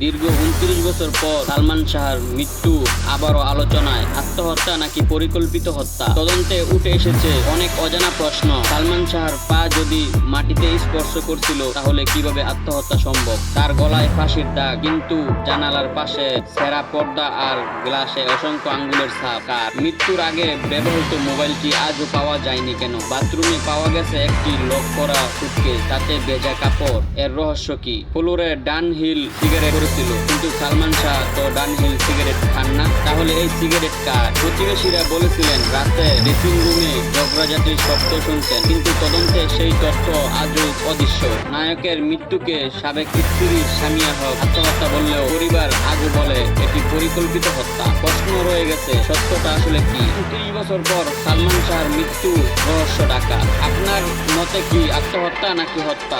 দীর্ঘ ২৯ বছর পর সালমান শাহর মৃত্যু আবারও আলোচনায়। আত্মহত্যা নাকি পরিকল্পিত হত্যা? তদন্তে উঠে এসেছে অনেক অজানা প্রশ্ন। সালমান শাহর পা যদি মাটিতে স্পর্শ করছিল তাহলে কিভাবে আত্মহত্যা সম্ভব? তার গলায় ফাঁসির দাগ, কিন্তু জানালার পাশে ছেঁড়া পর্দা আর গ্লাসে অসংখ্য আঙ্গুলের ছাপ। কার? মৃত্যুর আগে ব্যবহৃত মোবাইলটি আজও পাওয়া যায়নি কেন? বাথরুমে পাওয়া গেছে একটি লক করা সুটকেস, তাতে ভেজা কাপড়। এর রহস্য কি? ফ্লোরে ডানহিল সিগারেট করেছিল, কিন্তু সালমান শাহ তো ডানহিল সিগারেট খান না। তাহলে এই সিগারেট কার? প্রতিবেশীরা বলেছিলেন রাতে ড্রেসিং রুমে ঝগড়াঝাটির শব্দ শুনছেন, কিন্তু তদন্তে সেই তথ্য আজও অদৃশ্য। নায়কের মৃত্যুকে সাবেক স্ত্রী সামিয়া হক আত্মহত্যা বললেও পরিবার আজও বলে এটি পরিকল্পিত হত্যা। প্রশ্ন রয়ে গেছে, সত্যটা আসলে কি? ৩০ বছর পর সালমান শাহর মৃত্যু রহস্য ঢাকা। আপনার মতে কি আত্মহত্যা নাকি হত্যা?